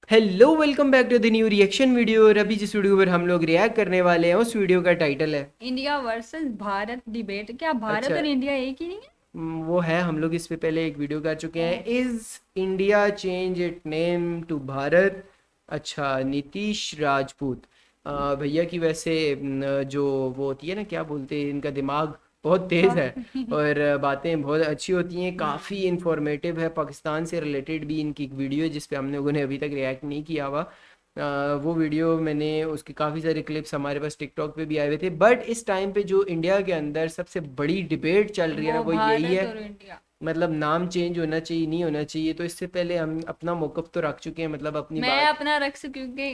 Hello welcome back to the new reaction video. और अभी जिस वीडियो पर हम लोग रिएक्ट करने वाले हैं उस वीडियो का टाइटल है इंडिया वर्सेस भारत डिबेट। क्या भारत अच्छा और इंडिया एक ही नहीं है? वो है, हम लोग इस पे पहले एक वीडियो कर चुके हैं। Is India change it name to Bharat. अच्छा, नीतीश राजपूत भैया की वैसे जो वो होती है ना, क्या बोलते हैं, इनका दिमाग बहुत तेज़ है और बातें बहुत अच्छी होती हैं, काफ़ी इंफॉर्मेटिव है। पाकिस्तान से रिलेटेड भी इनकी एक वीडियो है जिस पे हम लोगों ने अभी तक रिएक्ट नहीं किया हुआ। वो वीडियो मैंने उसके काफ़ी सारे क्लिप्स हमारे पास टिकटॉक पे भी आए हुए थे। बट इस टाइम पे जो इंडिया के अंदर सबसे बड़ी डिबेट चल रही है ना, वो वो यही भारत है, और इंडिया। मतलब नाम चेंज होना चाहिए नहीं होना चाहिए। तो इससे पहले हम अपना मौक़िफ़ तो रख चुके हैं, मतलब अपनी मैं बात अपना रख सकूं कि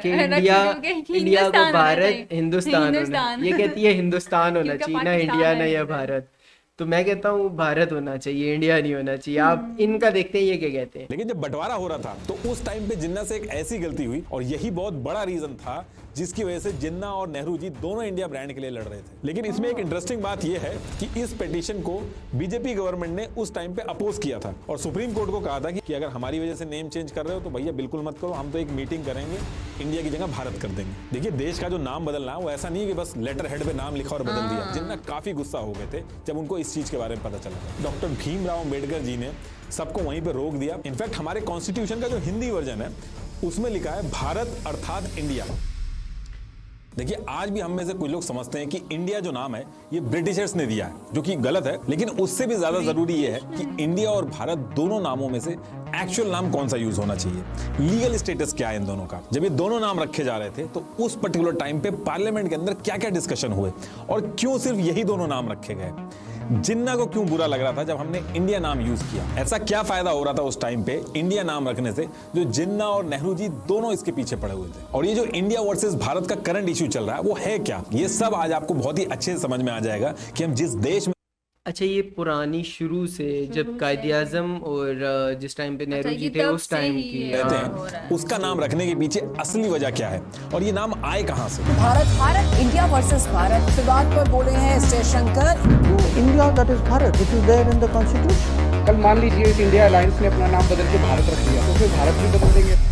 कि रख इंडिया, सकूं कि इंडिया को हिंदुस्तान होना भारत चाहिए। हिंदुस्तान होना, हिंदुस्तान ये कहती है हिंदुस्तान होना क्योंकि चाहिए, ना पाकिस्तान इंडिया ना है या इधर। भारत। तो मैं कहता हूँ भारत होना चाहिए, इंडिया नहीं होना चाहिए। आप इनका देखते हैं ये क्या कहते हैं। लेकिन जब बंटवारा हो रहा था तो उस टाइम पे जिन्ना से एक ऐसी गलती हुई और यही बहुत बड़ा रीजन था जिसकी वजह से जिन्ना और नेहरू जी दोनों इंडिया ब्रांड के लिए लड़ रहे थे। लेकिन इसमें एक इंटरेस्टिंग बात यह है कि इस पिटीशन को बीजेपी गवर्नमेंट ने उस टाइम पे अपोज किया था और सुप्रीम कोर्ट को कहा था कि अगर हमारी वजह से नेम चेंज कर रहे हो तो भैया बिल्कुल मत करो, हम तो एक मीटिंग करेंगे, इंडिया की जगह भारत कर देंगे। देखिए, देश का जो नाम बदलना है वो ऐसा नहीं है कि बस लेटर हेड पे नाम लिखा और बदल दिया। जिन्ना काफी गुस्सा हो गए थे जब उनको इस चीज के बारे में पता चला। डॉक्टर भीमराव अम्बेडकर जी ने सबको वहीं पे रोक दिया। इनफैक्ट हमारे कॉन्स्टिट्यूशन का जो हिंदी वर्जन है उसमें लिखा है भारत अर्थात इंडिया। देखिए, आज भी हम में से कुछ लोग समझते हैं कि इंडिया जो नाम है ये ब्रिटिशर्स ने दिया है, जो कि गलत है। लेकिन उससे भी ज्यादा जरूरी ये है कि इंडिया और भारत दोनों नामों में से एक्चुअल नाम कौन सा यूज होना चाहिए, लीगल स्टेटस क्या है इन दोनों का। जब ये दोनों नाम रखे जा रहे थे तो उस पर्टिकुलर टाइम पे पार्लियामेंट के अंदर क्या क्या डिस्कशन हुए और क्यों सिर्फ यही दोनों नाम रखे गए। जिन्ना को क्यों बुरा लग रहा था जब हमने इंडिया नाम यूज किया, ऐसा क्या फायदा हो रहा था उस टाइम पे इंडिया नाम रखने से, जो जिन्ना और नेहरू जी दोनों इसके पीछे पड़े हुए थे। और ये जो इंडिया वर्सेस भारत का करंट इश्यू चल रहा है वो है क्या, ये सब आज आपको बहुत ही अच्छे से समझ में आ जाएगा कि हम जिस देश में। अच्छा, ये पुरानी शुरू से जब कायदे आजम और जिस टाइम पे नेहरू जी ये थे तब उस से टाइम ही की ये रहते हो रहा हैं, है। उसका नाम रखने के पीछे असली वजह क्या है और ये नाम आए कहां से। भारत इंडिया वर्सेस भारत विवाद पर बोले हैं S Jaishankar. India, that is Bharat, it is there in the constitution. कल मान लीजिए इस इंडिया अलायंस ने अपना नाम बदल के भारत रख लिया तो फिर भारत भी बदल देंगे।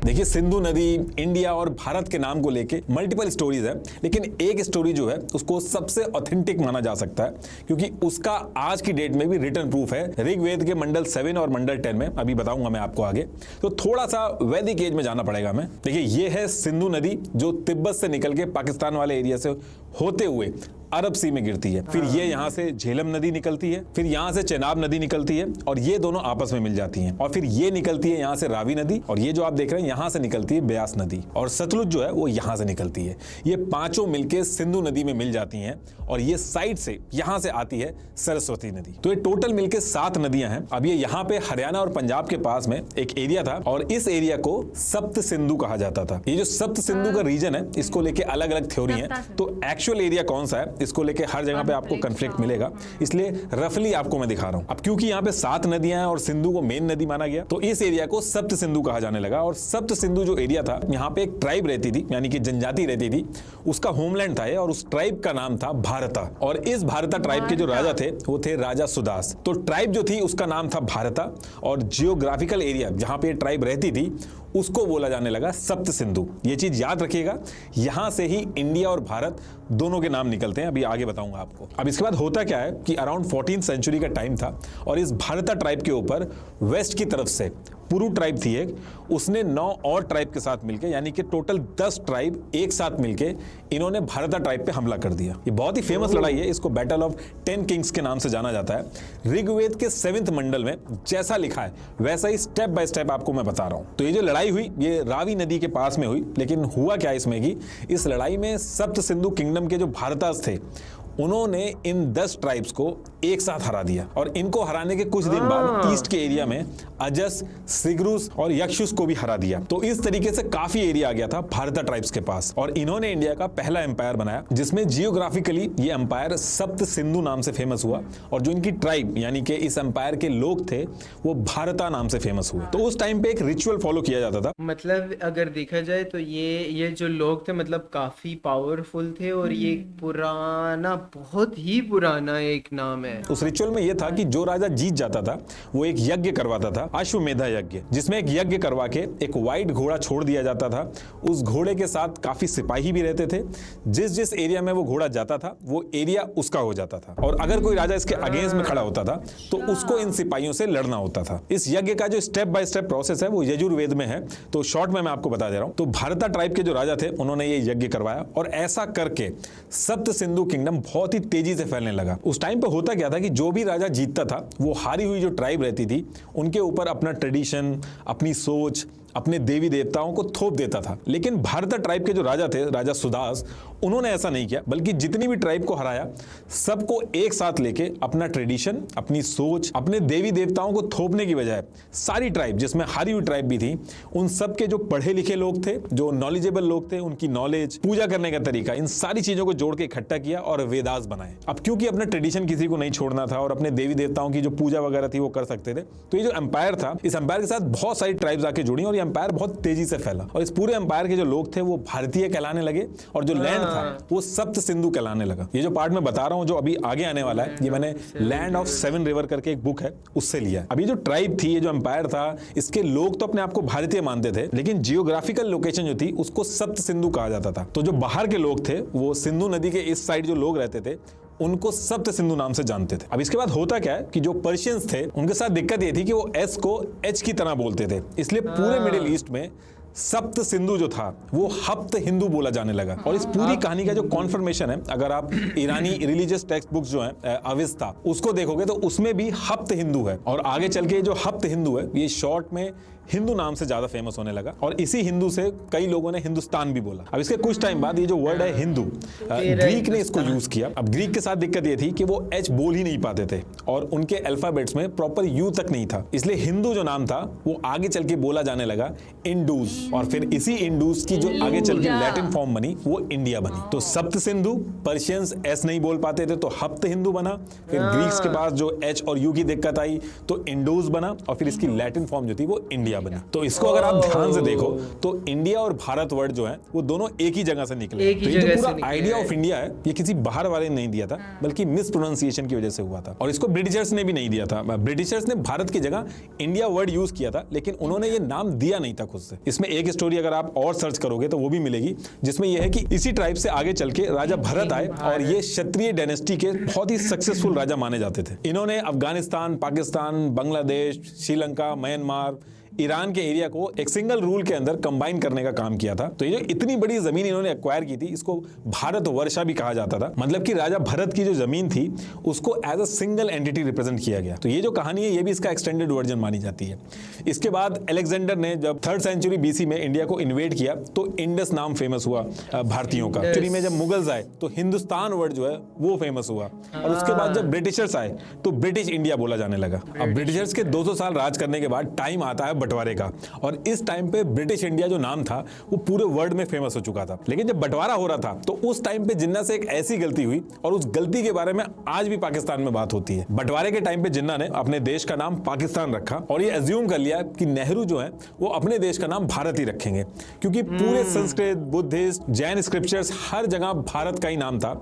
देखिए, सिंधु नदी, इंडिया और भारत के नाम को लेके मल्टीपल स्टोरीज है, लेकिन एक स्टोरी जो है उसको सबसे ऑथेंटिक माना जा सकता है क्योंकि उसका आज की डेट में भी रिटर्न प्रूफ है ऋग्वेद के मंडल 7 और मंडल 10 में। अभी बताऊंगा मैं आपको आगे। तो थोड़ा सा वैदिक एज में जाना पड़ेगा हमें। देखिए, ये है सिंधु नदी जो तिब्बत से निकल के पाकिस्तान वाले एरिया से होते हुए अरब सी में गिरती है। फिर ये यहाँ से झेलम नदी निकलती है, फिर यहाँ से चेनाब नदी निकलती है और ये दोनों आपस में मिल जाती हैं। और फिर ये निकलती है यहाँ से रावी नदी और ये जो आप देख रहे हैं यहाँ से निकलती है ब्यास नदी और सतलुज जो है वो यहाँ से निकलती है। ये पांचों मिलके सिंधु नदी में मिल जाती हैं और ये साइड से यहाँ से आती है सरस्वती नदी। तो ये टोटल मिलके 7 नदियां हैं। अब ये यहाँ पे हरियाणा और पंजाब के पास में एक एरिया था और इस एरिया को सप्त सिंधु कहा जाता था। ये जो सप्त सिंधु का रीजन है इसको लेके अलग अलग थ्योरी है। तो एक्चुअल एरिया कौन सा है इसको लेके हर जगह पे आपको कन्फ्लिक्ट मिलेगा, इसलिए रफली आपको मैं दिखा रहा हूं। अब क्योंकि यहाँ पे 7 नदियां हैं और सिंधु को मेन नदी माना गया तो इस एरिया को सप्त सिंधु कहा जाने लगा। और सप्त सिंधु जो एरिया था, यहाँ पे एक ट्राइब रहती थी, यानी कि जनजाति रहती थी, उसका होमलैंड था ये और उस ट्राइब का नाम था भारता। और इस भारता ट्राइब के जो राजा थे वो थे राजा सुदास। तो ट्राइब जो थी उसका नाम था भारता और जियोग्राफिकल एरिया जहां पे ट्राइब रहती थी उसको बोला जाने लगा सप्त सिंधु। ये चीज याद रखिएगा, यहां से ही इंडिया और भारत दोनों के नाम निकलते हैं। अभी आगे बताऊंगा आपको। अब इसके बाद होता क्या है कि अराउंड 14th सेंचुरी का टाइम था और इस भारता ट्राइब के ऊपर वेस्ट की तरफ से पुरु ट्राइब थी एक, उसने 9 और ट्राइब के साथ मिलकर, यानी कि टोटल 10 ट्राइब एक साथ मिलकर इन्होंने भारता ट्राइब पे हमला कर दिया। ये बहुत ही फेमस लड़ाई है, इसको बैटल ऑफ 10 किंग्स के नाम से जाना जाता है। ऋग्वेद के 7th मंडल में जैसा लिखा है वैसा ही स्टेप बाय स्टेप आपको मैं बता रहा हूं। तो ये जो लड़ाई हुई ये रावी नदी के पास में हुई, लेकिन हुआ क्या इसमें कि इस लड़ाई में सप्त सिंधु किंगडम के जो भारतास थे उन्होंने इन 10 ट्राइब्स को एक साथ हरा दिया और इनको हराने के कुछ दिन बाद ईस्ट के एरिया में अजस, सिग्रुस और यक्षुस को भी हरा दिया। तो इस तरीके से काफी एरिया आ गया था भारता ट्राइब्स के पास और इन्होंने इंडिया का पहला एम्पायर बनाया जिसमें जियोग्राफिकली ये एम्पायर सप्त सिंधु नाम से फेमस हुआ और जो इनकी ट्राइब यानी कि इस एम्पायर के लोग थे वो भारता नाम से फेमस हुए। तो उस टाइम पे एक रिचुअल फॉलो किया जाता था। मतलब अगर देखा जाए तो ये जो लोग थे मतलब काफी पावरफुल थे और ये पुराना, बहुत ही पुराना एक नाम है। है? उस रिचुअल में यह था कि जो राजा जीत जाता था वो एक यज्ञ करवाता था, अश्वमेधा यज्ञ, जिसमें एक यज्ञ करवा के एक व्हाइट घोड़ा छोड़ दिया जाता था। उस घोड़े के साथ काफी सिपाही भी रहते थे। जिस जिस एरिया में वो घोड़ा जाता था वो एरिया उसका हो जाता था, और अगर कोई राजा इसके अगेंस्ट में खड़ा होता था तो उसको इन सिपाहियों से लड़ना होता था। इस यज्ञ का जो स्टेप बाय स्टेप प्रोसेस है वो यजुर्वेद में है, तो शॉर्ट में मैं आपको बता दे रहा हूं। तो भारता ट्राइब के जो राजा थे उन्होंने ये यज्ञ करवाया, और ऐसा करके सप्त सिंधु किंगडम बहुत ही तेजी से फैलने लगा। उस टाइम पे होता क्या था कि जो भी राजा जीतता था वो हारी हुई जो ट्राइब रहती थी उनके ऊपर अपना ट्रेडिशन, अपनी सोच, अपने देवी देवताओं को थोप देता था। लेकिन भारता ट्राइब के जो राजा थे, राजा सुदास, उन्होंने ऐसा नहीं किया, बल्कि जितनी भी ट्राइब को हराया सबको एक साथ लेके अपना ट्रेडिशन, अपनी सोच, अपने देवी देवताओं को थोपने की बजाय सारी ट्राइब, जिसमें हारी हुई ट्राइब भी थी, उन सब के जो पढ़े लिखे लोग थे, जो नॉलेजेबल लोग थे, उनकी नॉलेज, पूजा करने का तरीका, इन सारी चीजों को जोड़ के इकट्ठा किया और वेदास बनाए। अब क्योंकि अपना ट्रेडिशन किसी को नहीं छोड़ना था और अपने देवी देवताओं की जो पूजा वगैरह थी वो कर सकते थे, तो ये जो एम्पायर था, इस एम्पायर के साथ बहुत सारी ट्राइब्स आके जुड़ी और एम्पायर बहुत तेजी से फैला, और इस पूरे एम्पायर के जो लोग थे वो भारतीय कहलाने लगे, और जो लैंड था वो सप्त सिंधु कहलाने लगा। ये जो पार्ट मैं बता रहा हूं जो अभी आगे आने वाला है, ये मैंने लैंड ऑफ 7 रिवर करके एक बुक है उससे लिया है। अभी जो ट्राइब थी, ये जो एम्पायर था, इसके लोग तो अपने आप को भारतीय मानते थे, लेकिन जियोग्राफिकल लोकेशन जो थी उसको सप्त सिंधु कहा जाता था। तो जो बाहर के लोग थे वो सिंधु नदी के इस साइड जो लोग रहते थे उनको सप्त सिंधु नाम से जानते थे। अब इसके बाद होता क्या है कि जो पर्शियंस थे उनके साथ दिक्कत ये थी कि वो एस को एच की तरह बोलते थे, इसलिए पूरे मिडिल ईस्ट में सप्त सिंधु जो था वो हप्त हिंदू बोला जाने लगा। और इस पूरी कहानी का जो कॉन्फर्मेशन है, अगर आप ईरानी रिलीजियस टेक्स्ट बुक्स जो है अविस्ता, उसको देखोगे तो उसमें भी हप्त हिंदू है, और आगे चल के जो हप्त हिंदू है ये शॉर्ट में हिंदू नाम से ज्यादा फेमस होने लगा, और इसी हिंदू से कई लोगों ने हिंदुस्तान भी बोला। अब इसके कुछ टाइम बाद ये जो वर्ड है हिंदू, ग्रीक ने इसको यूज किया। अब ग्रीक के साथ दिक्कत ये थी कि वो एच बोल ही नहीं पाते थे और उनके अल्फाबेट्स में प्रॉपर यू तक नहीं था, इसलिए हिंदू जो नाम था वो आगे चल के बोला जाने लगा इंडूज, और फिर इसी इंडूज की जो आगे चल के लैटिन फॉर्म बनी वो इंडिया बनी। तो सप्त सिंधु, पर्शियंस एस नहीं बोल पाते थे तो हप्त हिंदू बना, फिर ग्रीक्स के पास जो एच और यू की दिक्कत आई तो इंडूज बना, और फिर इसकी लैटिन फॉर्म जो थी वो इंडिया बनी। तो इसको अगर आप ध्यान से देखो तो इंडिया और भारत वर्ड जो है वो दोनों एक ही जगह से निकले। तो ये जो पूरा आइडिया ऑफ इंडिया है ये किसी बाहर वाले ने नहीं दिया था, बल्कि मिस प्रोनाउंसिएशन की वजह से हुआ था, और इसको ब्रिटिशर्स ने भी नहीं दिया था। ब्रिटिशर्स ने भारत की जगह इंडिया वर्ड यूज किया था, लेकिन उन्होंने ये नाम दिया नहीं था खुद से। इसमें एक स्टोरी अगर आप और सर्च करोगे तो वो भी मिलेगी, जिसमें यह है कि इसी ट्राइब से आगे चल के राजा भरत आए, और ये क्षत्रिय डायनेस्टी के बहुत ही सक्सेसफुल राजा माने जाते थे। इन्होंने अफगानिस्तान, पाकिस्तान, बांग्लादेश, श्रीलंका, म्यांमार, ईरान के एरिया को एक सिंगल रूल के अंदर कंबाइन करने का काम किया था। तो ये जो इतनी बड़ी जमीन इन्होंने एक्वायर की थी, इसको भारत वर्षा भी कहा जाता था, मतलब कि राजा भरत की जो जमीन थी उसको as a single entity represent किया गया। तो ये जो कहानी है ये भी इसका एक्सटेंडेड वर्जन मानी जाती है। इसके बाद अलेक्जेंडर ने जब 3rd सेंचुरी बीसी में इंडिया को इन्वेड किया तो इंडस नाम फेमस हुआ भारतीयों का। एक्चुअली में जब मुगल्स आए तो हिंदुस्तान वर्ड जो है वो फेमस हुआ, और उसके बाद जब ब्रिटिशर्स आए तो ब्रिटिश इंडिया बोला जाने लगा। अब ब्रिटिशर्स के 200 साल राज करने के बाद टाइम आता है बंटवारे का, और इस टाइम पे ब्रिटिश इंडिया जो नाम था वो पूरे वर्ल्ड में फेमस हो चुका था। लेकिन जब बंटवारा हो रहा था तो उस टाइम पे जिन्ना से एक ऐसी गलती हुई, और उस गलती के बारे में आज भी पाकिस्तान में बात होती है। बंटवारे के टाइम पे जिन्ना ने अपने देश का नाम पाकिस्तान रखा, और ये अज्यूम कर लिया कि नेहरू जो है वो अपने देश का नाम भारत ही रखेंगे, क्योंकि पूरे संस्कृत, बुद्धिस्ट, जैन स्क्रिप्चर्स हर जगह भारत का ही नाम था,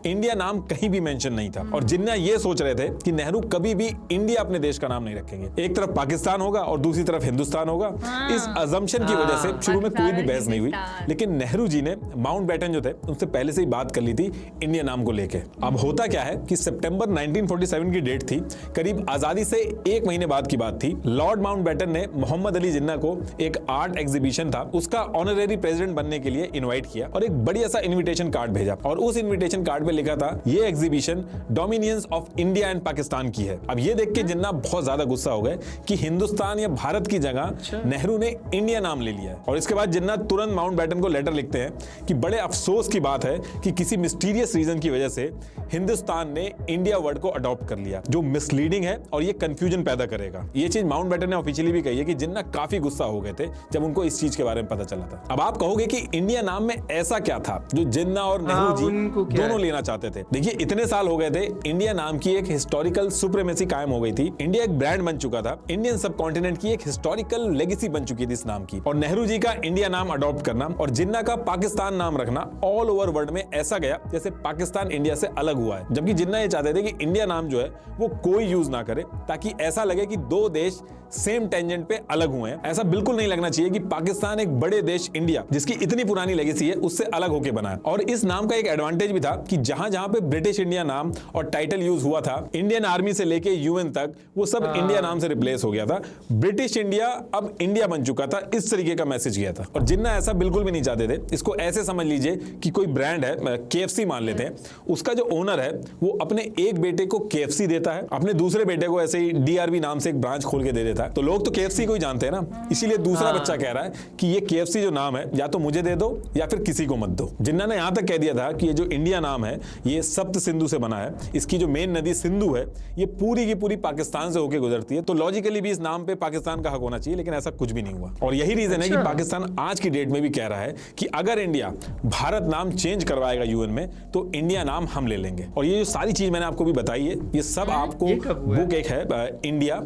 इंडिया नाम कहीं भी मेंशन नहीं था। और जिन्ना ये सोच रहे थे कि नेहरू कभी भी इंडिया अपने देश का नाम नहीं रखेंगे, एक तरफ पाकिस्तान होगा और दूसरी तरफ हिंदुस्तान होगा। इस अजम्पशन की वजह से शुरू में कोई भी बहस नहीं हुई, लेकिन नेहरू जी ने माउंटबेटन जो थे उनसे पहले से ही बात कर ली थी इंडिया नाम को लेके। अब होता क्या है कि सितंबर 1947 की डेट थी, करीब आजादी से 1 महीने बाद की बात थी। लॉर्ड माउंटबेटन ने मोहम्मद अली जिन्ना को एक आर्ट एग्जीबिशन था उसका ऑनरेरी प्रेसिडेंट बनने के लिए इनवाइट किया, और एक बढ़िया सा इन्विटेशन कार्ड भेजा, और उस इन्विटेशन कार्ड पे लिखा था ये exhibition dominions of India and Pakistan की है। अब ये देख के जिन्ना बहुत ज्यादा गुस्सा हो गए कि हिंदुस्तान या भारत की जगह नेहरू ने इंडिया नाम ले लिया है। और इसके बाद जिन्ना तुरंत माउंटबेटन को लेटर लिखते हैं कि बड़े अफसोस की बात है कि किसी मिस्टीरियस रीजन की वजह से हिंदुस्तान ने इंडिया वर्ड को अडॉप्ट कर लिया, जो मिसलीडिंग है और ये कंफ्यूजन पैदा करेगा। ये चीज माउंटबेटन ने ऑफिशियली भी कही है कि जिन्ना काफी गुस्सा हो गए थे जब उनको इस चीज के बारे में पता चला था। अब आप कहोगे कि इंडिया नाम में ऐसा क्या था जो जिन्ना और नेहरू जी दोनों लेना चाहते थे। देखिए इतने साल हो गए थे, इंडिया नाम की एक हिस्टोरिकल सुप्रीमेसी कायम हो गई थी, इंडिया एक ब्रांड बन चुका था, इंडियन सब कॉन्टिनेंट की एक हिस्टोरिकल हिस्टोरिकल लेगेसी बन चुकी थी इस नाम की। और नेहरू जी का इंडिया नाम अडॉप्ट करना और जिन्ना का पाकिस्तान नाम रखना ऑल ओवर वर्ल्ड में ऐसा गया जैसे पाकिस्तान इंडिया से अलग हुआ है, जबकि जिन्ना ये चाहते थे कि इंडिया नाम जो है वो कोई यूज ना करे ताकि ऐसा लगे कि दो देश सेम टेंजेंट पे अलग हुए हैं। ऐसा बिल्कुल नहीं लगना चाहिए कि पाकिस्तान एक बड़े देश इंडिया जिसकी इतनी पुरानी लेगेसी है उससे अलग होकर बना है। और इस नाम का एक एडवांटेज भी था कि जहां जहां पे ब्रिटिश इंडिया नाम और टाइटल यूज हुआ था, इंडियन आर्मी से लेके यूएन तक, वो सब इंडिया नाम से रिप्लेस हो गया था। ब्रिटिश इंडिया अब इंडिया बन चुका था, इस तरीके का मैसेज गया था। और जिन्ना ऐसा बिल्कुल भी नहीं चाहते थे। इसको ऐसे समझ लीजिए कि कोई ब्रांड है, KFC मान लेते हैं, उसका जो ओनर है वो अपने एक बेटे को KFC देता है, अपने दूसरे बेटे को ऐसे ही DRB नाम से एक ब्रांच खोल के दे देता है। तो लोग तो KFC को ही जानते हैं ना, इसीलिए दूसरा बच्चा कह रहा है कि ये KFC जो नाम है या तो मुझे दे दो या फिर किसी को मत दो। जिन्ना ने यहां तक कह दिया था कि ये जो इंडिया नाम है ये सप्त सिंधु से बना है, इसकी जो मेन नदी सिंधु है ये पूरी की पूरी पाकिस्तान से होकर गुजरती है, तो लॉजिकली भी इस नाम पे पाकिस्तान का हक होना चाहिए, लेकिन ऐसा कुछ भी नहीं हुआ। और यही रीजन है कि पाकिस्तान आज की डेट में भी कह रहा है कि अगर इंडिया भारत नाम चेंज करवाएगा यूएन में तो इंडिया नाम हम ले लेंगे। और ये जो सारी चीज मैंने आपको भी बताई है ये सब आपको बुक एक है इंडिया।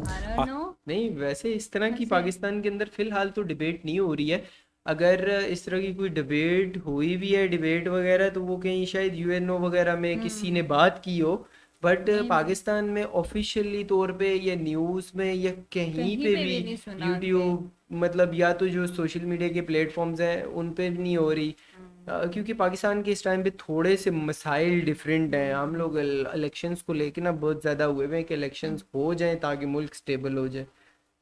नहीं, वैसे इस तरह की पाकिस्तान के अंदर फिलहाल तो डिबेट नहीं हो रही है। अगर इस तरह की कोई डिबेट हुई भी है, डिबेट वगैरह, तो वो कहीं शायद UNO वगैरह में किसी ने बात की हो, बट पाकिस्तान में ऑफिशियली तौर पे या न्यूज़ में या कहीं पे भी नहीं सुना यूट्यूब, मतलब या तो जो सोशल मीडिया के प्लेटफॉर्म्स हैं उन पे नहीं हो रही, क्योंकि पाकिस्तान के इस टाइम पे थोड़े से मसाइल डिफरेंट हैं। हम लोग इलेक्शंस को लेके ना बहुत ज़्यादा हुए हैं कि इलेक्शंस हो जाएं ताकि मुल्क स्टेबल हो जाए,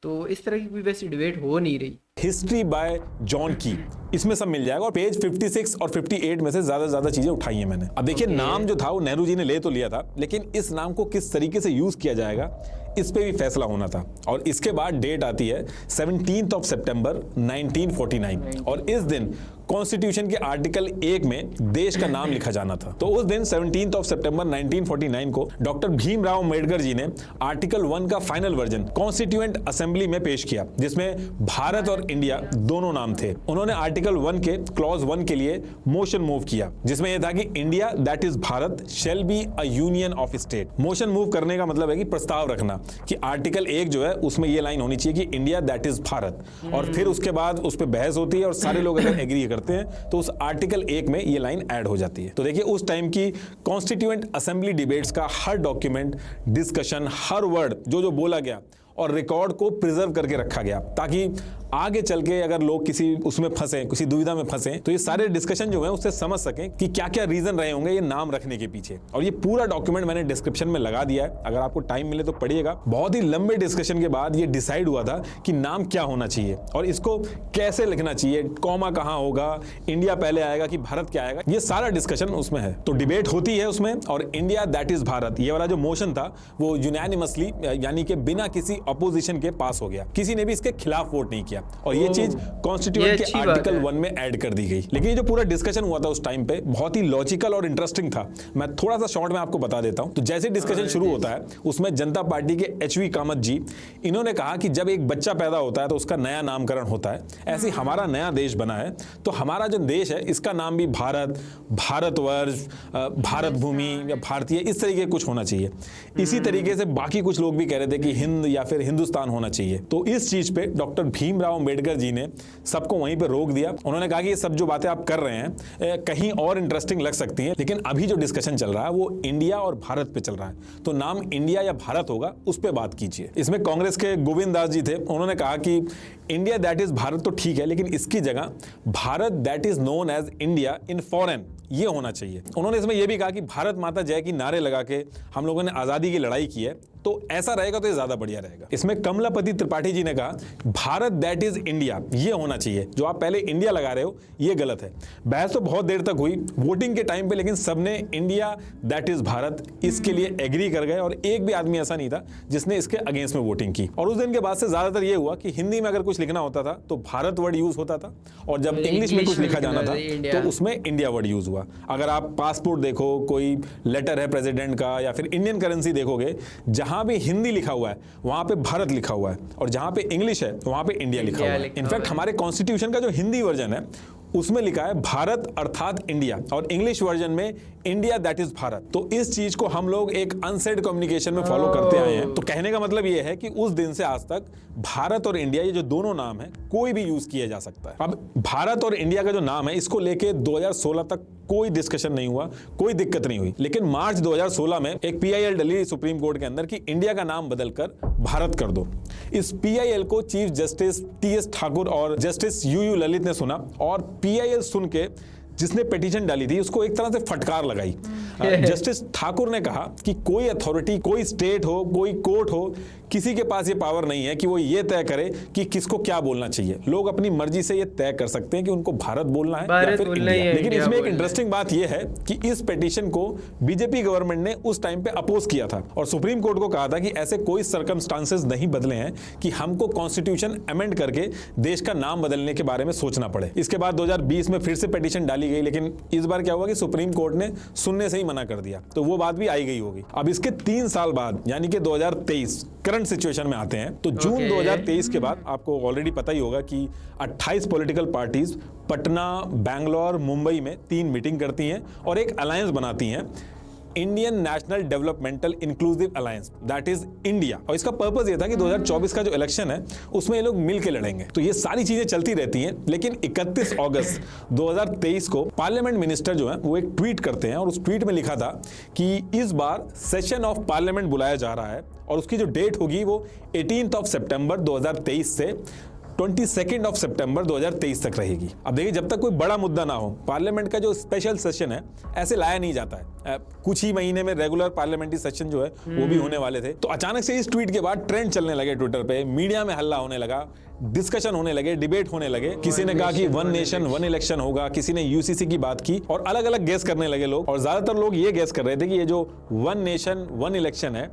तो इस तरह की कोई वैसी डिबेट हो नहीं रही। हिस्ट्री बाय जॉन की, इसमें सब मिल जाएगा। और पेज 56 और 58 में से ज्यादा चीजें उठाई हैं मैंने। अब देखिए नाम जो था वो नेहरू जी ने ले तो लिया था, लेकिन इस नाम को किस तरीके से यूज किया जाएगा इस पे भी फैसला होना था। और इसके बाद डेट आती है 17 सितंबर 1949 और इस दिन कॉन्स्टिट्यूशन के आर्टिकल 1 में देश का नाम लिखा जाना था। तो उस दिन 17 सितंबर 1949 को डॉक्टर भीमराव अम्बेडकर जी ने आर्टिकल 1 का फाइनल वर्जन कॉन्स्टिट्यूएंट असेंबली में पेश किया, जिसमें भारत और इंडिया दोनों नाम थे। उन्होंने आर्टिकल 1 के क्लॉज 1 के लिए मोशन मूव किया, जिसमें यह था कि India that is Bharat shall be a union of state. Motion move करने का मतलब है कि प्रस्ताव रखना कि आर्टिकल 1 जो है उसमें यह लाइन होनी चाहिए कि इंडिया दैट इज भारत, और फिर उसके बाद उस पर बहस होती है और सारे लोग अगर एग्री करते हैं तो उस आर्टिकल 1 में ये लाइन ऐड हो जाती है। तो देखिए उस टाइम की कॉन्स्टिट्यूएंट असेंबली डिबेट्स का हर डॉक्यूमेंट, डिस्कशन, हर वर्ड जो बोला गया और रिकॉर्ड को प्रिजर्व करके रखा गया, ताकि आगे चल के अगर लोग किसी उसमें फंसे, किसी दुविधा में फंसे, तो ये सारे डिस्कशन जो है उससे समझ सकें कि क्या क्या रीजन रहे होंगे ये नाम रखने के पीछे। और ये पूरा डॉक्यूमेंट मैंने डिस्क्रिप्शन में लगा दिया है, अगर आपको टाइम मिले तो पढ़िएगा। बहुत ही लंबे डिस्कशन के बाद ये डिसाइड हुआ था कि नाम क्या होना चाहिए और इसको कैसे लिखना चाहिए, कॉमा कहाँ होगा, इंडिया पहले आएगा कि भारत क्या आएगा, ये सारा डिस्कशन उसमें है। तो डिबेट होती है उसमें, और इंडिया दैट इज भारत ये वाला जो मोशन था वो यूनानिमसली यानी कि बिना किसी अपोजिशन के पास हो गया, किसी ने भी इसके खिलाफ वोट नहीं किया, और ये चीज कॉन्स्टिट्यूएंट के आर्टिकल 1 में ऐड कर दी गई। लेकिन ये जो पूरा डिस्कशन हुआ था उस टाइम पे बहुत ही लॉजिकल और इंटरेस्टिंग था। मैं थोड़ा सा शॉर्ट में आपको बता देता हूं। तो जैसे डिस्कशन शुरू होता है उसमें जनता पार्टी के HV कामत जी, इन्होंने कहा कि जब एक बच्चा पैदा होता है तो उसका नया नामकरण होता है, ऐसे हमारा नया देश बना है तो हमारा जो देश है इसका नाम भी भारत, भारतवर्ष, भारत भूमि या भारतीय इस तरीके कुछ होना चाहिए। इसी तरीके से बाकी कुछ लोग भी कह रहे थे कि हिंद या फिर हिंदुस्तान होना चाहिए। तो इस चीज पे डॉक्टर भीमराव अम्बेडकर जी ने सबको वहीं पे रोक दिया। उन्होंने कहा कि ये सब जो बातें आप कर रहे हैं कहीं और इंटरेस्टिंग लग सकती हैं, लेकिन अभी जो डिस्कशन चल रहा है वो इंडिया और भारत पे चल रहा है, तो नाम इंडिया या भारत होगा उस पे बात कीजिए। इसमें कांग्रेस के गोविंद दास जी थे, उन्होंने कहा कि इंडिया दैट इज भारत तो ठीक है, लेकिन इसकी जगह Bharat that is known as India in foreign ये होना चाहिए। उन्होंने इसमें यह भी कहा कि भारत माता जय की नारे लगा के हम लोगों ने आजादी की लड़ाई की है, तो ऐसा रहेगा तो ये ज्यादा बढ़िया रहेगा। इसमें कमलापति त्रिपाठी जी ने कहा भारत दैट इज इंडिया ये होना चाहिए, जो आप पहले इंडिया लगा रहे हो ये गलत है। बहस तो बहुत देर तक हुई वोटिंग के टाइम पे, लेकिन सबने इंडिया दैट इज भारत इसके लिए एग्री कर गए, और एक भी आदमी ऐसा नहीं था जिसने इसके अगेंस्ट में वोटिंग की। और उस दिन के बाद से ज्यादातर ये हुआ कि हिंदी में अगर कुछ लिखना होता था तो भारत वर्ड यूज होता था, और जब इंग्लिश में कुछ लिखा जाना था तो उसमें इंडिया वर्ड यूज हुआ। अगर आप पासपोर्ट देखो, कोई लेटर है प्रेसिडेंट का, या फिर इंडियन करेंसी देखोगे, जहां भी हिंदी लिखा हुआ है वहां पे भारत लिखा हुआ है, और जहां पे इंग्लिश है वहां पे इंडिया लिखा हुआ है। इनफैक्ट हमारे कॉन्स्टिट्यूशन का जो हिंदी वर्जन है उसमें लिखा है भारत अर्थात इंडिया, और इंग्लिश वर्जन में इंडिया दैट इज भारत। तो इस चीज को हम लोग एक अनसेड कम्युनिकेशन में फॉलो करते आए हैं। तो कहने का मतलब ये है कि उस दिन से आज तक भारत और इंडिया, ये जो दोनों नाम है, कोई भी यूज किया जा सकता है। अब भारत और इंडिया का जो नाम है, इसको लेके 2016 तक कोई डिस्कशन नहीं हुआ, कोई दिक्कत नहीं हुई। लेकिन मार्च 2016 में एक PIL डली सुप्रीम कोर्ट के अंदर कि इंडिया का नाम बदलकर भारत कर दो। इस PIL को चीफ जस्टिस TS ठाकुर और जस्टिस UU ललित ने सुना, और PIL सुन के जिसने पिटीशन डाली थी उसको एक तरह से फटकार लगाई। जस्टिस ठाकुर ने कहा कि कोई अथॉरिटी, कोई स्टेट हो, कोई कोर्ट हो, किसी के पास ये पावर नहीं है कि वो ये तय करे कि किसको क्या बोलना चाहिए। लोग अपनी मर्जी से ये तय कर सकते हैं कि उनको भारत बोलना है या फिर इंडिया। लेकिन इसमें एक इंटरेस्टिंग बात ये है कि इस पिटीशन को बीजेपी गवर्नमेंट ने उस टाइम पे अपोज किया था और सुप्रीम कोर्ट को कहा था कि ऐसे कोई सर्कमस्टांसेस नहीं बदले हैं कि हमको कॉन्स्टिट्यूशन अमेंड करके देश का नाम बदलने के बारे में सोचना पड़े। इसके बाद 2020 में फिर से पिटीशन डाली गई, लेकिन इस बार क्या हुआ कि सुप्रीम कोर्ट ने सुनने से ही मना कर दिया, तो वो बात भी आई गई होगी। अब इसके 3 साल बाद यानी कि 2023 करंट सिचुएशन में आते हैं। तो जून 2023 के बाद आपको ऑलरेडी पता ही होगा कि 28 पॉलिटिकल पार्टीज पटना, बैंगलोर, मुंबई में 3 मीटिंग करती हैं और एक अलायंस बनाती हैं, Indian national developmental inclusive alliance, that is India. और इसका पर्पस ये था कि 2024 का जो इलेक्शन है उसमें ये लोग मिल के लड़ेंगे। तो ये सारी चीजें चलती रहती हैं, लेकिन 31 अगस्त 2023 को पार्लियामेंट मिनिस्टर जो है वो एक ट्वीट करते हैं, और उस ट्वीट में लिखा था कि इस बार सेशन ऑफ पार्लियामेंट बुलाया जा रहा है, और उसकी जो डेट होगी वो 18 सितंबर 2023 से 22 सितंबर 2023 तक रहेगी। अब देखिए, जब तक कोई बड़ा मुद्दा ना हो, पार्लियामेंट का जो स्पेशल सेशन है ऐसे लाया नहीं जाता है। कुछ ही महीने में रेगुलर पार्लियामेंट्री सेशन जो है वो भी होने वाले थे। तो अचानक से इस ट्वीट के बाद ट्रेंड चलने लगे ट्विटर पे, मीडिया में हल्ला होने लगा, डिस्कशन होने लगे, डिबेट होने लगे। किसी ने कहा कि 1 नेशन 1 इलेक्शन होगा, किसी ने UCC की बात की, और अलग अलग गेस करने लगे लोग। और ज्यादातर लोग ये गेस कर रहे थे कि ये जो 1 नेशन 1 इलेक्शन है,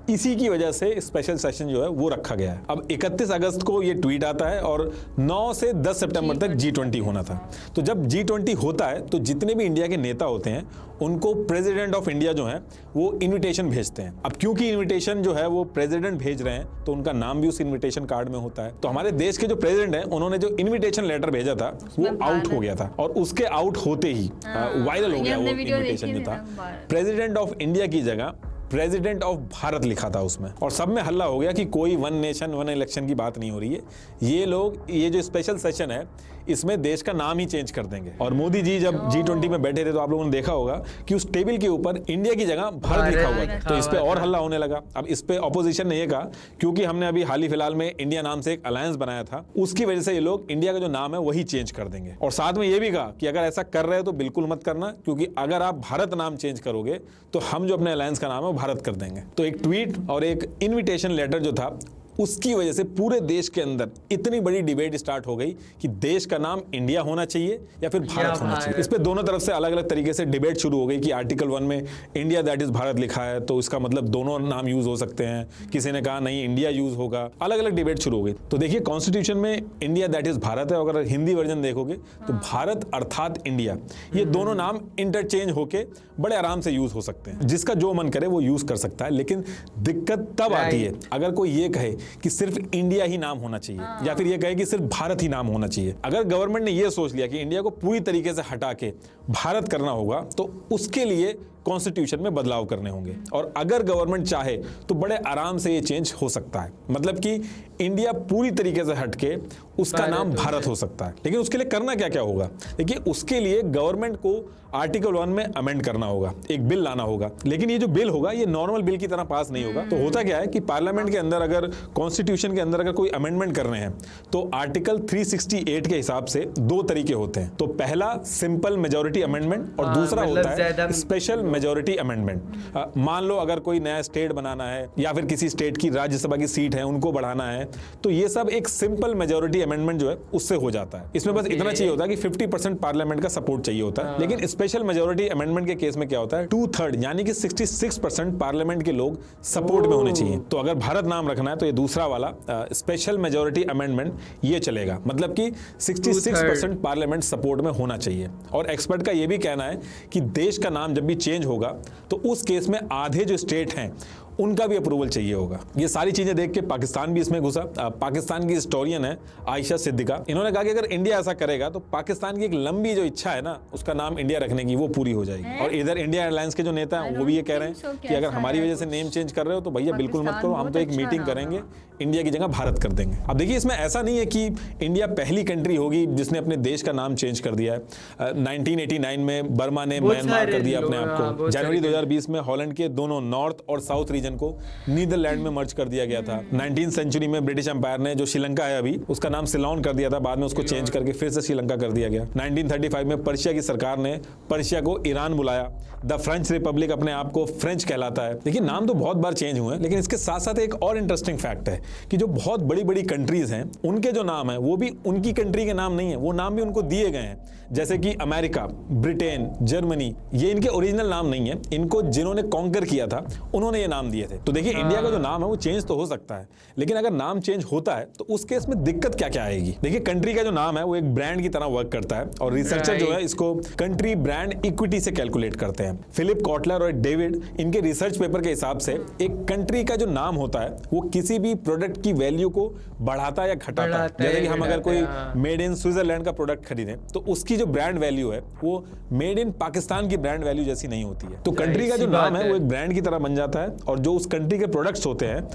इसी की वजह से स्पेशल सेशन जो है वो रखा गया है। अब 31 अगस्त को ये ट्वीट आता है और 9 से 10 सितंबर तक G20 होना था। तो जब G20 होता है तो जितने भी इंडिया के नेता होते हैं उनको प्रेसिडेंट ऑफ इंडिया जो है वो इनविटेशन भेजते हैं। अब क्योंकि इनविटेशन जो है वो प्रेसिडेंट भेज रहे हैं तो उनका नाम भी उस इनविटेशन कार्ड में होता है। तो हमारे देश के जो प्रेसिडेंट हैं उन्होंने जो इनविटेशन लेटर भेजा था वो आउट हो गया था, और उसके आउट होते ही वायरल हो गया वो इनविटेशन जो था। प्रेसिडेंट ऑफ इंडिया की जगह प्रेसिडेंट ऑफ भारत लिखा था उसमें, और सब में हल्ला हो गया कि कोई 1 नेशन 1 इलेक्शन की बात नहीं हो रही है। ये लोग, ये जो स्पेशल सेशन है इसमें देश का नाम ही चेंज कर देंगे। और मोदी जी जब G20 में बैठे थे तो आप लोगों ने देखा होगा कि उस टेबल के ऊपर इंडिया की जगह भारत लिखा हुआ था। तो इस पे और हल्ला होने लगा। अब इस पे ऑपोजिशन ने ये कहा, क्योंकि हमने अभी हाल ही फिलहाल में इंडिया नाम से एक अलायंस बनाया था, उसकी वजह से ये लोग इंडिया का जो नाम है वही चेंज कर देंगे। और साथ में ये भी कहा कि अगर ऐसा कर रहे हो तो बिल्कुल मत करना, क्योंकि अगर आप भारत नाम चेंज करोगे तो हम जो अपने अलायंस का नाम है वो भारत कर देंगे। तो एक ट्वीट और एक इनविटेशन लेटर जो था उसकी वजह से पूरे देश के अंदर इतनी बड़ी डिबेट स्टार्ट हो गई कि देश का नाम इंडिया होना चाहिए या फिर भारत होना चाहिए। इस पे दोनों तरफ से अलग अलग तरीके से डिबेट शुरू हो गई कि आर्टिकल 1 में इंडिया दैट इज भारत लिखा है तो इसका मतलब दोनों नाम यूज हो सकते हैं। किसी ने कहा नहीं इंडिया यूज होगा, अलग अलग डिबेट शुरू हो गई। तो देखिए, कॉन्स्टिट्यूशन में इंडिया दैट इज भारत है, अगर हिंदी वर्जन देखोगे तो भारत अर्थात इंडिया, ये दोनों नाम इंटरचेंज होके बड़े आराम से यूज हो सकते हैं। जिसका जो मन करे वो यूज कर सकता है। लेकिन दिक्कत तब आती है अगर कोई ये कहे कि सिर्फ इंडिया ही नाम होना चाहिए या फिर ये कहे कि सिर्फ भारत ही नाम होना चाहिए। अगर गवर्नमेंट ने ये सोच लिया कि इंडिया को पूरी तरीके से हटा के भारत करना होगा तो उसके लिए कॉन्स्टिट्यूशन में बदलाव करने होंगे। और अगर गवर्नमेंट चाहे तो बड़े आराम से ये चेंज हो सकता है, मतलब कि इंडिया पूरी तरीके से हटके उसका नाम भारत हो सकता है। लेकिन उसके लिए करना क्या क्या होगा? देखिए, उसके लिए गवर्नमेंट को आर्टिकल 1 में अमेंड करना होगा, एक बिल लाना होगा। लेकिन ये जो बिल होगा ये नॉर्मल बिल की तरह पास नहीं होगा। तो होता क्या है कि पार्लियामेंट के अंदर अगर कॉन्स्टिट्यूशन के अंदर अगर कोई अमेंडमेंट कर रहे हैं तो आर्टिकल 368 के हिसाब से 2 तरीके होते हैं। तो पहला सिंपल मेजोरिटी अमेंडमेंट और दूसरा होता है स्पेशल मेजोरिटी अमेंडमेंट। मान लो अगर कोई नया स्टेट बनाना है या फिर किसी स्टेट की राज्यसभा की सीट है उनको बढ़ाना है, तो ये सब एक सिंपल मेजोरिटी अमेंडमेंट जो है उससे हो जाता है। इसमें बस इतना चाहिए होता है कि 50% पार्लियामेंट का सपोर्ट चाहिए होता है। लेकिन स्पेशल मेजोरिटी अमेंडमेंट के केस में क्या होता है, 2/3 यानी कि 66% पार्लियामेंट के लोग सपोर्ट में होने चाहिए। तो अगर भारत नाम रखना है तो ये दूसरा वाला स्पेशल मेजोरिटी अमेंडमेंट ये चलेगा, मतलब कि 66% पार्लियामेंट सपोर्ट में होना चाहिए। और एक्सपर्ट का ये भी कहना है कि देश का नाम जब भी चेंज होगा तो उस केस में आधे जो स्टेट हैं उनका भी अप्रूवल चाहिए होगा। ये सारी चीजें देख के पाकिस्तान भी इसमें घुसा। पाकिस्तान की हिस्टोरियन है आयशा सिद्दीका, इन्होंने कहा कि अगर इंडिया ऐसा करेगा तो पाकिस्तान की एक लंबी जो इच्छा है ना उसका नाम इंडिया रखने की, वो पूरी हो जाएगी। और इधर इंडिया एयरलाइंस के जो नेता हैं वो भी ये कह रहे हैं कि अगर हमारी वजह से नेम चेंज कर रहे हो तो भैया बिल्कुल मत करो, हम तो एक मीटिंग करेंगे, इंडिया की जगह भारत कर देंगे। अब देखिए इसमें ऐसा नहीं है कि इंडिया पहली कंट्री होगी जिसने अपने देश का नाम चेंज कर दिया है। 1989 में बर्मा ने म्यांमार कर दिया अपने आप को। जनवरी 2020 में हॉलैंड के दोनों नॉर्थ और साउथ रीजन को नीदरलैंड में मर्ज कर दिया गया था। 19th सेंचुरी में ब्रिटिश एम्पायर ने जो श्रीलंका है अभी उसका नाम सिलोन कर दिया था, बाद में उसको चेंज करके फिर से श्रीलंका कर दिया गया। 1935 में पर्शिया की सरकार ने पर्शिया को ईरान बुलाया। द फ्रेंच रिपब्लिक अपने आप को फ्रेंच कहलाता है। देखिए नाम तो बहुत बार चेंज हुए हैं, लेकिन इसके साथ साथ एक और इंटरेस्टिंग फैक्ट है कि जो बहुत बड़ी बड़ी कंट्रीज हैं उनके जो नाम है वो भी उनकी कंट्री के नाम नहीं है, वो नाम भी उनको दिए गए हैं। जैसे कि अमेरिका, ब्रिटेन, जर्मनी, ये इनके ओरिजिनल नाम नहीं है, इनको जिन्होंने कॉन्कर किया था उन्होंने ये नाम दिए थे। तो देखिए इंडिया का जो नाम है वो चेंज तो हो सकता है, लेकिन अगर नाम चेंज होता है तो उस केस में दिक्कत क्या क्या आएगी। देखिए कंट्री का जो नाम है वो एक ब्रांड की तरह वर्क करता है और रिसर्चर जो है इसको कंट्री ब्रांड इक्विटी से कैलकुलेट करते हैं। फिलिप कॉटलर और डेविड इनके रिसर्च पेपर के हिसाब से एक कंट्री का जो नाम होता है वो किसी भी प्रोडक्ट की वैल्यू को बढ़ाता या घटाता है। जैसे कि हम अगर कोई मेड इन स्विट्जरलैंड का प्रोडक्ट खरीदें तो उसकी जो ब्रांड वैल्यू है वो मेड इन पाकिस्तान की ब्रांड वैल्यू जैसी नहीं होती है। तो कंट्री का जो नाम है वो एक ब्रांड की तरह बन जाता है और जो उस कंट्री के प्रोडक्ट्स होते हैं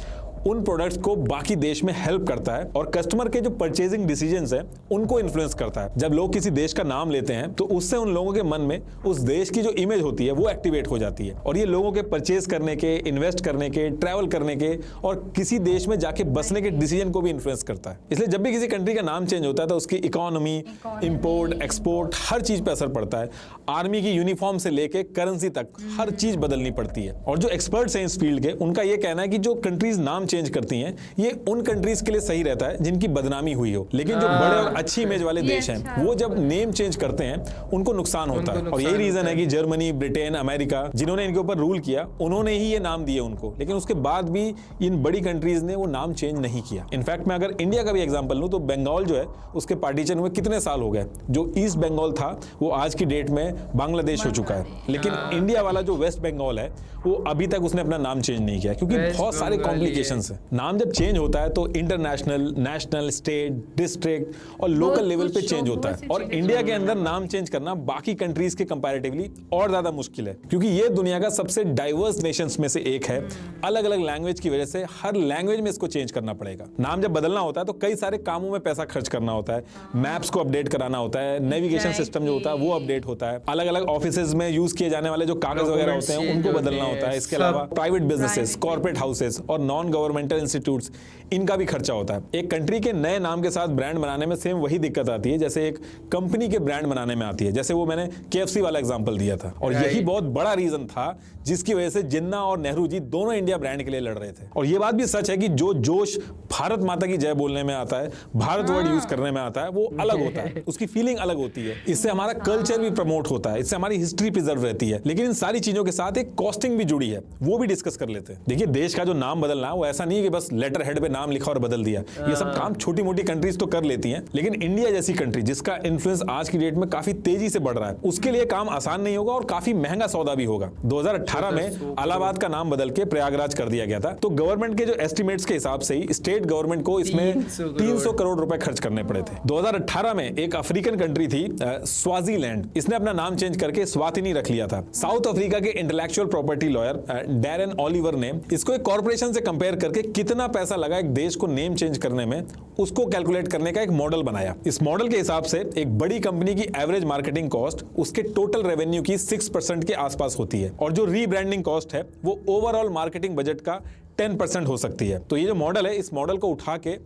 उन प्रोडक्ट्स को बाकी देश में हेल्प करता है और कस्टमर के जो परचेजिंग डिसीजंस हैं उनको इन्फ्लुएंस करता है। जब लोग किसी देश का नाम लेते हैं तो उससे उन लोगों के मन में उस देश की जो इमेज होती है वो एक्टिवेट हो जाती है और ये लोगों के परचेज करने के, इन्वेस्ट करने के, ट्रैवल करने के और किसी देश में जाके बसने के डिसीजन को भी इन्फ्लुएंस करता है। इसलिए जब भी किसी कंट्री का नाम चेंज होता है तो उसकी इकोनॉमी, इंपोर्ट, एक्सपोर्ट हर चीज पे असर पड़ता है। आर्मी की यूनिफॉर्म से लेके करेंसी तक हर चीज बदलनी पड़ती है। और जो एक्सपर्ट्स हैं इस फील्ड के उनका ये कहना है कि जो कंट्रीज नाम चेंज करती हैं ये उन कंट्रीज के लिए सही रहता है जिनकी बदनामी हुई हो, लेकिन जो बड़े और अच्छी इमेज वाले देश हैं वो जब नेम चेंज करते हैं उनको नुकसान होता है। और यही रीजन है कि जर्मनी, ब्रिटेन, अमेरिका जिन्होंने इनके ऊपर रूल किया उन्होंने ही ये नाम दिए उनको, लेकिन उसके बाद भी इन बड़ी कंट्रीज ने वो नाम चेंज नहीं किया। इनफैक्ट मैं अगर इंडिया का भी एग्जांपल लूं तो बंगाल जो है उसके पार्टीशन हुए कितने साल हो गए। जो ईस्ट बंगाल था वो आज की डेट में बांग्लादेश हो चुका है, लेकिन इंडिया वाला जो वेस्ट बंगाल है वो अभी तक उसने अपना नाम चेंज नहीं किया क्योंकि बहुत सारे कॉम्प्लिकेशंस हैं। नाम जब चेंज होता है तो इंटरनेशनल, नेशनल, स्टेट, डिस्ट्रिक्ट और लोकल लेवल पे चेंज होता है और इंडिया के अंदर नाम चेंज करना बाकी कंट्रीज के कंपैरेटिवली और ज्यादा मुश्किल है क्योंकि ये दुनिया का सबसे डाइवर्स नेशंस में से एक है। अलग अलग लैंग्वेज की वजह से हर लैंग्वेज में इसको चेंज करना पड़ेगा। नाम जब बदलना होता है तो कई सारे कामों में पैसा खर्च करना होता है, मैप्स को अपडेट कराना होता है, नेविगेशन सिस्टम जो होता है वो अपडेट होता है, अलग अलग ऑफिसेज में यूज किए जाने वाले जो कागज वगैरह होते हैं उनको बदलना होता है। इसके अलावा प्राइवेट बिजनेसेस, कॉर्पोरेट हाउसेस और नॉन गवर्नमेंटल इंस्टीट्यूट्स इनका भी खर्चा होता है। एक कंट्री के नए नाम के साथ ब्रांड बनाने में सेम वही दिक्कत आती है जैसे एक कंपनी के ब्रांड बनाने में आती है। जैसे वो मैंने KFC वाला एग्जांपल दिया था और यही बहुत बड़ा रीजन था जिसकी वजह से जिन्ना और नेहरू जी दोनों इंडिया ब्रांड के लिए लड़ रहे थे। और ये बात भी सच है कि जो जोश भारत माता की जय बोलने में आता है, भारत वर्ड यूज करने में आता है, वो अलग होता है, उसकी फीलिंग अलग होती है। इससे हमारा कल्चर भी प्रमोट होता है, इससे हमारी हिस्ट्री प्रिजर्व रहती है। लेकिन इन सारी चीजों के साथ एक कॉस्टिंग भी जुड़ी है, वो भी डिस्कस कर लेते हैं। देखिए देश का जो नाम बदलना है वो ऐसा नहीं है कि बस लेटर हेड पे नाम लिखा और बदल दिया। ये सब काम छोटी मोटी कंट्रीज तो कर लेती हैं, लेकिन इंडिया जैसी कंट्री जिसका इन्फ्लुएंस आज की डेट में काफी तेजी से बढ़ रहा है उसके लिए काम आसान नहीं होगा और काफी महंगा सौदा भी होगा। 2018 में इलाहाबाद का नाम बदल के प्रयागराज कर दिया गया था। तो गवर्नमेंट के जो एस्टिमेट्स के हिसाब से ही स्टेट गवर्नमेंट को इसमें 300 करोड़ रुपए खर्च करने पड़े थे। 2018 में एक अफ्रीकन कंट्री थी स्वाजीलैंड, इसने अपना नाम चेंज करके स्वातिनी रख लिया था। साउथ अफ्रीका के intellectual property lawyer Darren Oliver ने इसको एक कॉर्पोरेशन से कंपेयर करके कितना पैसा लगा एक देश को नेम चेंज करने में उसको कैलकुलेट करने का एक मॉडल बनाया। इस मॉडल के हिसाब से एक बड़ी कंपनी की एवरेज मार्केटिंग कॉस्ट उसके टोटल रेवेन्यू की 6% के आसपास होती है और जो रीब्रांडिंग कॉस्ट है वो ओवरऑल मार्केटिंग बजट का 10% हो सकती है। तो ये जो मॉडल है इस मॉडल को उठा के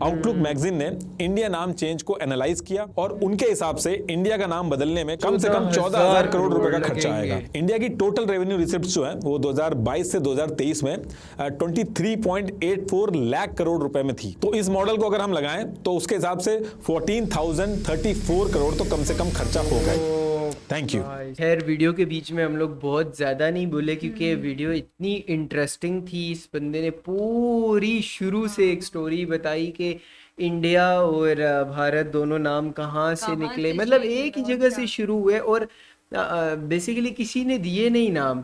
आउटलुक मैगजीन ने इंडिया नाम चेंज को एनालाइज किया और उनके हिसाब से इंडिया का नाम बदलने में कम से कम 14,000 करोड़ रुपए का खर्चा आएगा। इंडिया की टोटल रेवेन्यू रिसिप्ट जो है वो 2022 से 2023 में 23.84 लाख करोड़ रुपए में थी। तो इस मॉडल को अगर हम लगाएं तो उसके हिसाब से 14,034 करोड़ तो कम से कम खर्चा होगा। Thank you. खैर वीडियो के बीच में हम लोग बहुत ज़्यादा नहीं बोले क्योंकि वीडियो इतनी इंटरेस्टिंग थी। इस बंदे ने पूरी शुरू से एक स्टोरी बताई कि इंडिया और भारत दोनों नाम कहाँ से निकले, मतलब एक ही जगह से शुरू हुए और बेसिकली किसी ने दिए नहीं नाम,